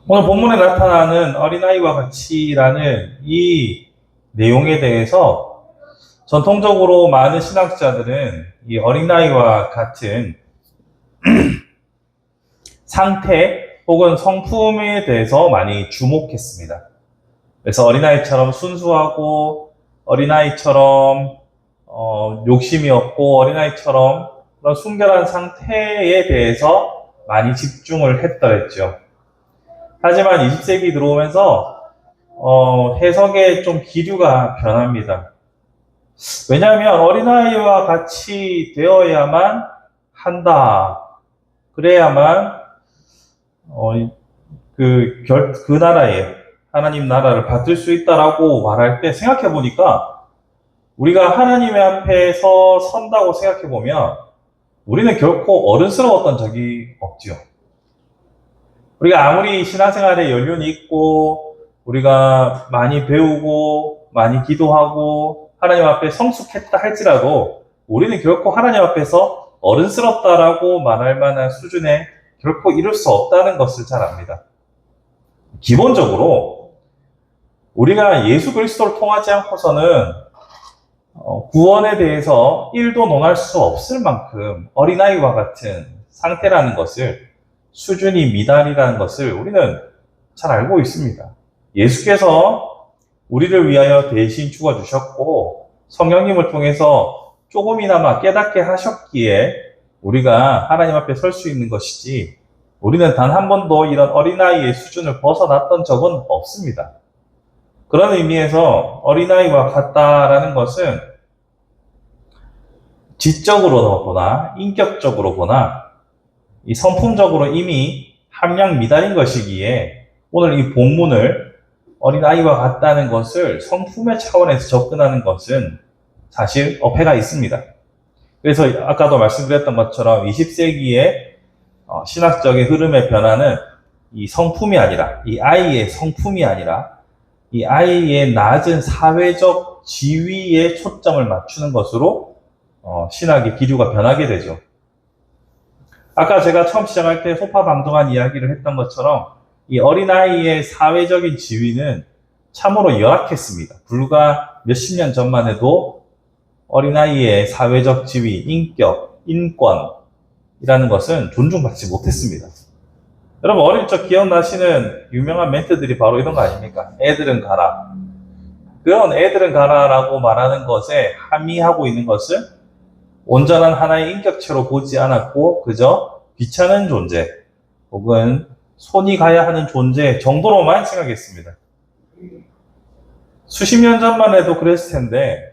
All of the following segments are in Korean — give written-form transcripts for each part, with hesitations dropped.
오늘 본문에 나타나는 어린아이와 같이라는 이 내용에 대해서 전통적으로 많은 신학자들은 이 어린아이와 같은 상태 혹은 성품에 대해서 많이 주목했습니다. 그래서 어린아이처럼 순수하고 어린아이처럼 욕심이 없고 어린아이처럼 그런 순결한 상태에 대해서 많이 집중을 했더랬죠. 하지만 20세기 들어오면서 해석의 좀 기류가 변합니다. 왜냐하면 어린아이와 같이 되어야만 한다. 그래야만 그 나라에 하나님 나라를 받을 수 있다라고 말할 때 생각해 보니까 우리가 하나님의 앞에서 선다고 생각해 보면 우리는 결코 어른스러웠던 적이 없죠. 우리가 아무리 신앙생활에 연륜이 있고 우리가 많이 배우고 많이 기도하고 하나님 앞에 성숙했다 할지라도 우리는 결코 하나님 앞에서 어른스럽다라고 말할 만한 수준에 결코 이룰 수 없다는 것을 잘 압니다. 기본적으로 우리가 예수 그리스도를 통하지 않고서는 구원에 대해서 1도 논할 수 없을 만큼 어린아이와 같은 상태라는 것을, 수준이 미달이라는 것을 우리는 잘 알고 있습니다. 예수께서 우리를 위하여 대신 죽어주셨고 성령님을 통해서 조금이나마 깨닫게 하셨기에 우리가 하나님 앞에 설 수 있는 것이지, 우리는 단 한 번도 이런 어린아이의 수준을 벗어났던 적은 없습니다. 그런 의미에서 어린아이와 같다라는 것은 지적으로 보나 인격적으로 보나 이 성품적으로 이미 함량 미달인 것이기에 오늘 이 본문을 어린아이와 같다는 것을 성품의 차원에서 접근하는 것은 사실 어폐가 있습니다. 그래서 아까도 말씀드렸던 것처럼 20세기의 신학적인 흐름의 변화는 이 성품이 아니라, 이 아이의 성품이 아니라 이 아이의 낮은 사회적 지위에 초점을 맞추는 것으로 신학의 기류가 변하게 되죠. 아까 제가 처음 시작할 때 소파방정한 이야기를 했던 것처럼 이 어린아이의 사회적인 지위는 참으로 열악했습니다. 불과 몇십 년 전만 해도 어린아이의 사회적 지위, 인격, 인권이라는 것은 존중받지 못했습니다. 여러분 어릴 적 기억나시는 유명한 멘트들이 바로 이런 거 아닙니까? 애들은 가라. 그런 애들은 가라라고 말하는 것에 함의하고 있는 것은 온전한 하나의 인격체로 보지 않았고 그저 귀찮은 존재 혹은 손이 가야 하는 존재 정도로만 생각했습니다. 수십 년 전만 해도 그랬을 텐데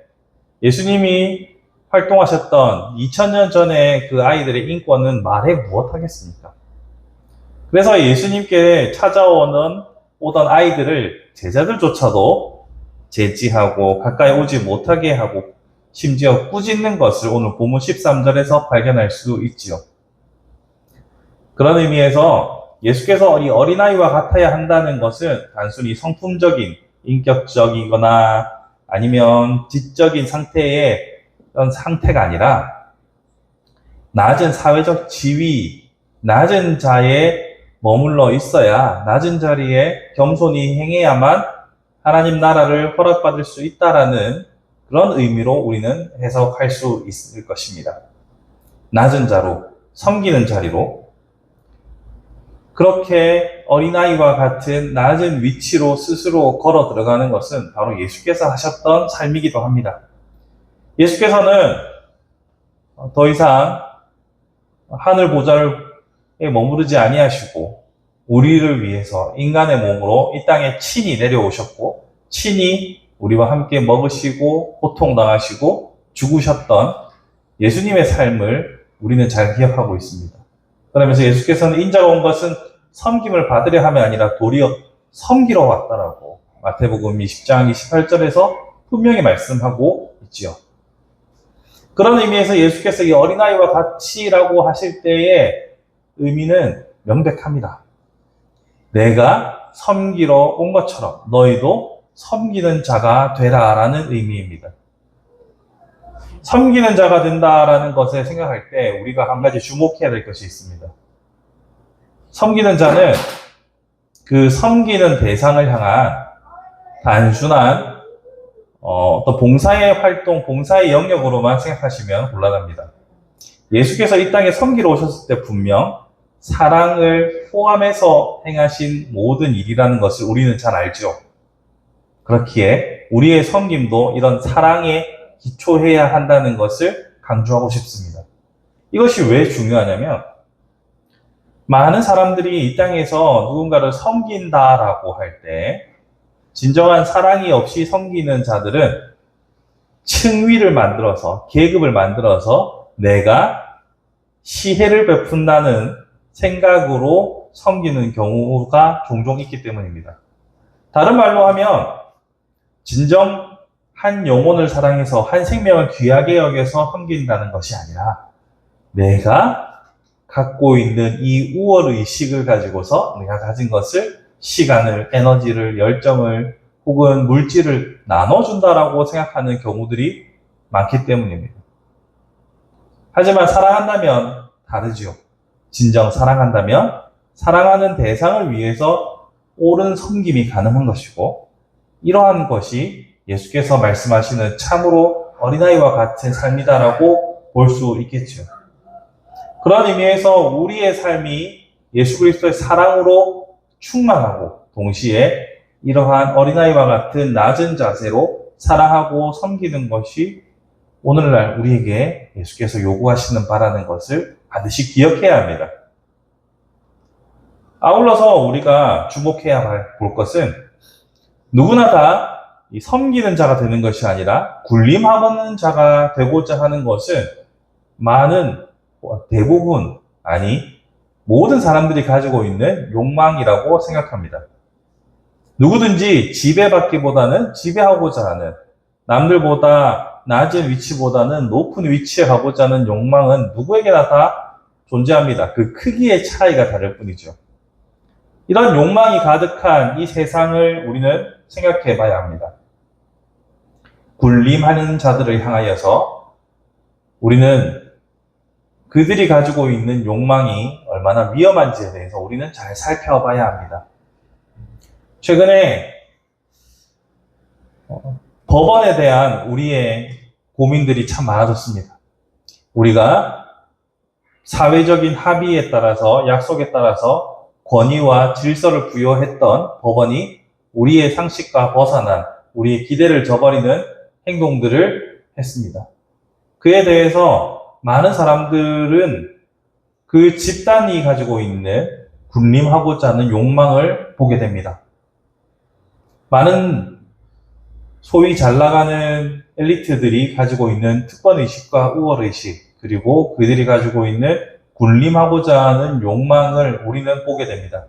예수님이 활동하셨던 2000년 전에 그 아이들의 인권은 말해 무엇하겠습니까? 그래서 예수님께 오던 아이들을 제자들조차도 제지하고 가까이 오지 못하게 하고 심지어 꾸짖는 것을 오늘 본문 13절에서 발견할 수 있지요. 그런 의미에서 예수께서 이 어린아이와 같아야 한다는 것은 단순히 성품적인, 인격적이거나 아니면 지적인 상태의 그런 상태가 아니라 낮은 사회적 지위, 낮은 자에 머물러 있어야, 낮은 자리에 겸손히 행해야만 하나님 나라를 허락받을 수 있다라는 그런 의미로 우리는 해석할 수 있을 것입니다. 낮은 자로, 섬기는 자리로, 그렇게 어린아이와 같은 낮은 위치로 스스로 걸어 들어가는 것은 바로 예수께서 하셨던 삶이기도 합니다. 예수께서는 더 이상 하늘 보좌에 머무르지 아니하시고 우리를 위해서 인간의 몸으로 이 땅에 친히 내려오셨고 친히 우리와 함께 먹으시고 고통당하시고 죽으셨던 예수님의 삶을 우리는 잘 기억하고 있습니다. 그러면서 예수께서는 인자가 온 것은 섬김을 받으려 함이 아니라 도리어 섬기러 왔다라고 마태복음 20장 28절에서 분명히 말씀하고 있지요. 그런 의미에서 예수께서 이 어린아이와 같이라고 하실 때의 의미는 명백합니다. 내가 섬기러 온 것처럼 너희도 섬기는 자가 되라라는 의미입니다. 섬기는 자가 된다라는 것을 생각할 때 우리가 한 가지 주목해야 될 것이 있습니다. 섬기는 자는 그 섬기는 대상을 향한 단순한 어떤 봉사의 활동, 봉사의 영역으로만 생각하시면 곤란합니다. 예수께서 이 땅에 섬기러 오셨을 때 분명 사랑을 포함해서 행하신 모든 일이라는 것을 우리는 잘 알죠. 그렇기에 우리의 섬김도 이런 사랑에 기초해야 한다는 것을 강조하고 싶습니다. 이것이 왜 중요하냐면 많은 사람들이 이 땅에서 누군가를 섬긴다라고 할 때 진정한 사랑이 없이 섬기는 자들은 층위를 만들어서 계급을 만들어서 내가 시혜를 베푼다는 생각으로 섬기는 경우가 종종 있기 때문입니다. 다른 말로 하면 진정 한 영혼을 사랑해서 한 생명을 귀하게 여겨서 섬긴다는 것이 아니라 내가 갖고 있는 이 우월의식을 가지고서 내가 가진 것을 시간을, 에너지를, 열정을 혹은 물질을 나눠준다라고 생각하는 경우들이 많기 때문입니다. 하지만 사랑한다면 다르죠. 진정 사랑한다면 사랑하는 대상을 위해서 옳은 섬김이 가능한 것이고 이러한 것이 예수께서 말씀하시는 참으로 어린아이와 같은 삶이다라고 볼 수 있겠죠. 그런 의미에서 우리의 삶이 예수 그리스도의 사랑으로 충만하고 동시에 이러한 어린아이와 같은 낮은 자세로 사랑하고 섬기는 것이 오늘날 우리에게 예수께서 요구하시는 바라는 것을 반드시 기억해야 합니다. 아울러서 우리가 주목해야 볼 것은 누구나 다 이 섬기는 자가 되는 것이 아니라 군림하는 자가 되고자 하는 것은 많은 대부분 아니 모든 사람들이 가지고 있는 욕망이라고 생각합니다. 누구든지 지배받기보다는 지배하고자 하는 남들보다 낮은 위치보다는 높은 위치에 가고자 하는 욕망은 누구에게나 다 존재합니다. 그 크기의 차이가 다를 뿐이죠. 이런 욕망이 가득한 이 세상을 우리는 생각해 봐야 합니다. 군림하는 자들을 향하여서 우리는 그들이 가지고 있는 욕망이 얼마나 위험한지에 대해서 우리는 잘 살펴봐야 합니다. 최근에 법원에 대한 우리의 고민들이 참 많아졌습니다. 우리가 사회적인 합의에 따라서 약속에 따라서 권위와 질서를 부여했던 법원이 우리의 상식과 벗어난 우리의 기대를 저버리는 행동들을 했습니다. 그에 대해서 많은 사람들은 그 집단이 가지고 있는 군림하고자 하는 욕망을 보게 됩니다. 많은 소위 잘 나가는 엘리트들이 가지고 있는 특권의식과 우월의식 그리고 그들이 가지고 있는 군림하고자 하는 욕망을 우리는 보게 됩니다.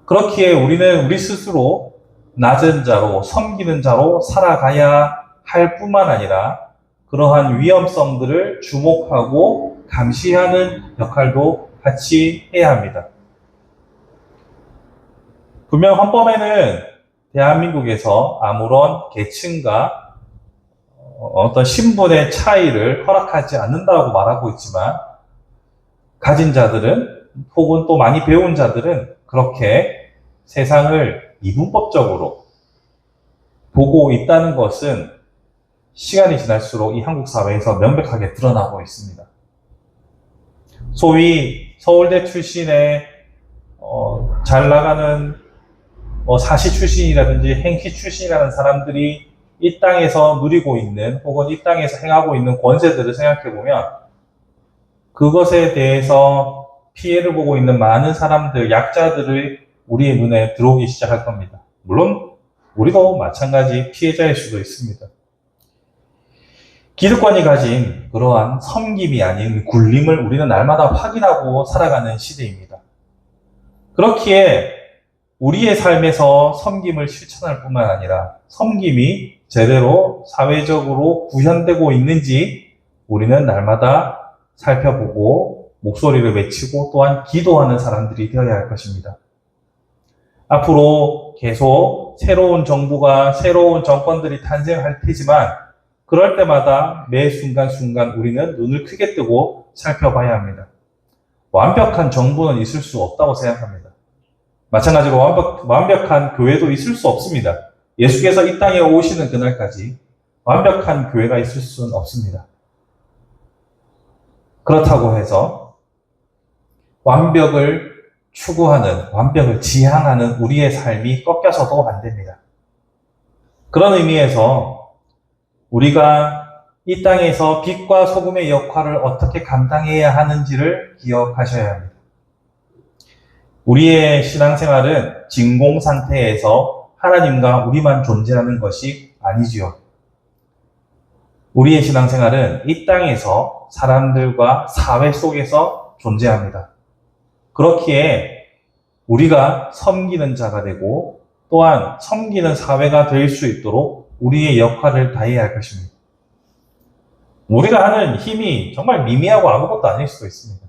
그렇기에 우리는 우리 스스로 낮은 자로, 섬기는 자로 살아가야 할 뿐만 아니라 그러한 위험성들을 주목하고 감시하는 역할도 같이 해야 합니다. 분명 헌법에는 대한민국에서 아무런 계층과 어떤 신분의 차이를 허락하지 않는다고 말하고 있지만 가진 자들은 혹은 또 많이 배운 자들은 그렇게 세상을 이분법적으로 보고 있다는 것은 시간이 지날수록 이 한국 사회에서 명백하게 드러나고 있습니다. 소위 서울대 출신의 잘 나가는 사시 출신이라든지 행시 출신이라는 사람들이 이 땅에서 누리고 있는 혹은 이 땅에서 행하고 있는 권세들을 생각해보면 그것에 대해서 피해를 보고 있는 많은 사람들, 약자들의 우리의 눈에 들어오기 시작할 겁니다. 물론 우리도 마찬가지 피해자일 수도 있습니다. 기득권이 가진 그러한 섬김이 아닌 군림을 우리는 날마다 확인하고 살아가는 시대입니다. 그렇기에 우리의 삶에서 섬김을 실천할 뿐만 아니라 섬김이 제대로 사회적으로 구현되고 있는지 우리는 날마다 살펴보고 목소리를 외치고 또한 기도하는 사람들이 되어야 할 것입니다. 앞으로 계속 새로운 정부가 새로운 정권들이 탄생할 테지만 그럴 때마다 매 순간순간 우리는 눈을 크게 뜨고 살펴봐야 합니다. 완벽한 정부는 있을 수 없다고 생각합니다. 마찬가지로 완벽한 교회도 있을 수 없습니다. 예수께서 이 땅에 오시는 그날까지 완벽한 교회가 있을 수는 없습니다. 그렇다고 해서 완벽을 추구하는, 완벽을 지향하는 우리의 삶이 꺾여서도 안 됩니다. 그런 의미에서 우리가 이 땅에서 빛과 소금의 역할을 어떻게 감당해야 하는지를 기억하셔야 합니다. 우리의 신앙생활은 진공 상태에서 하나님과 우리만 존재하는 것이 아니지요. 우리의 신앙생활은 이 땅에서 사람들과 사회 속에서 존재합니다. 그렇기에 우리가 섬기는 자가 되고 또한 섬기는 사회가 될 수 있도록 우리의 역할을 다해야 할 것입니다. 우리가 하는 힘이 정말 미미하고 아무것도 아닐 수도 있습니다.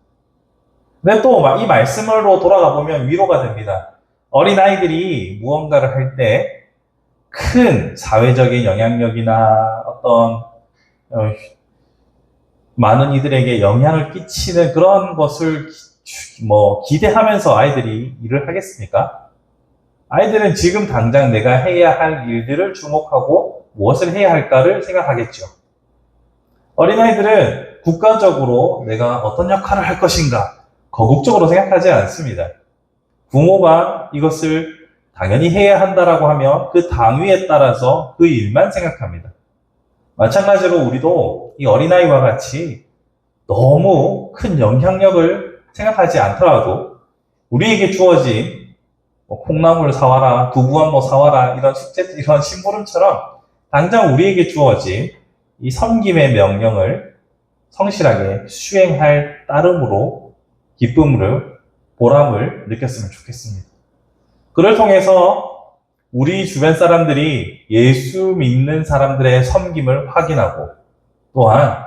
근데 또 이 말씀으로 돌아가 보면 위로가 됩니다. 어린아이들이 무언가를 할 때 큰 사회적인 영향력이나 어떤 많은 이들에게 영향을 끼치는 그런 것을 기대하면서 아이들이 일을 하겠습니까? 아이들은 지금 당장 내가 해야 할 일들을 주목하고 무엇을 해야 할까를 생각하겠죠. 어린아이들은 국가적으로 내가 어떤 역할을 할 것인가 거국적으로 생각하지 않습니다. 부모가 이것을 당연히 해야 한다라고 하면 그 당위에 따라서 그 일만 생각합니다. 마찬가지로 우리도 이 어린아이와 같이 너무 큰 영향력을 생각하지 않더라도 우리에게 주어진 콩나물 사와라, 두부 한 모 사와라 이런 이런 심부름처럼 당장 우리에게 주어진 이 섬김의 명령을 성실하게 수행할 따름으로 기쁨을, 보람을 느꼈으면 좋겠습니다. 그를 통해서 우리 주변 사람들이 예수 믿는 사람들의 섬김을 확인하고 또한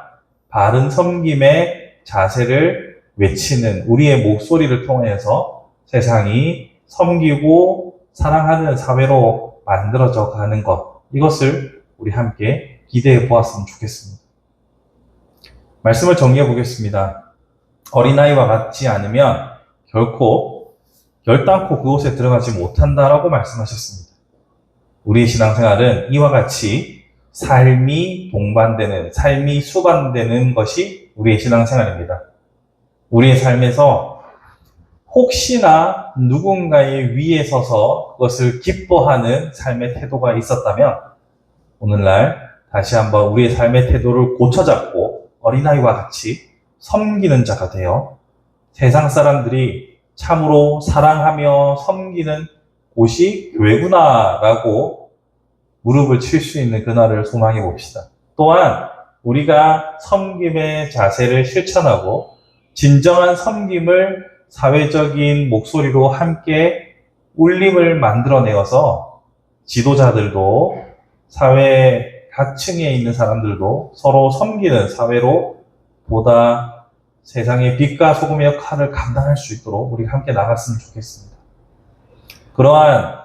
바른 섬김의 자세를 외치는 우리의 목소리를 통해서 세상이 섬기고 사랑하는 사회로 만들어져 가는 것, 이것을 우리 함께 기대해 보았으면 좋겠습니다. 말씀을 정리해 보겠습니다. 어린아이와 같지 않으면 결단코 그곳에 들어가지 못한다라고 말씀하셨습니다. 우리의 신앙생활은 이와 같이 삶이 동반되는, 삶이 수반되는 것이 우리의 신앙생활입니다. 우리의 삶에서 혹시나 누군가의 위에 서서 그것을 기뻐하는 삶의 태도가 있었다면 오늘날 다시 한번 우리의 삶의 태도를 고쳐잡고 어린아이와 같이 섬기는 자가 되어 세상 사람들이 참으로 사랑하며 섬기는 곳이 교회구나라고 무릎을 칠 수 있는 그날을 소망해 봅시다. 또한 우리가 섬김의 자세를 실천하고 진정한 섬김을 사회적인 목소리로 함께 울림을 만들어내어서 지도자들도 사회 각 층에 있는 사람들도 서로 섬기는 사회로 보다 세상의 빛과 소금의 역할을 감당할 수 있도록 우리가 함께 나갔으면 좋겠습니다. 그러한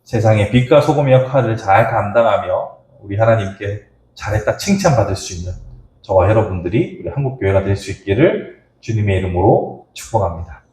세상의 빛과 소금의 역할을 잘 감당하며 우리 하나님께 잘했다 칭찬받을 수 있는 저와 여러분들이 우리 한국교회가 될 수 있기를 주님의 이름으로 축복합니다.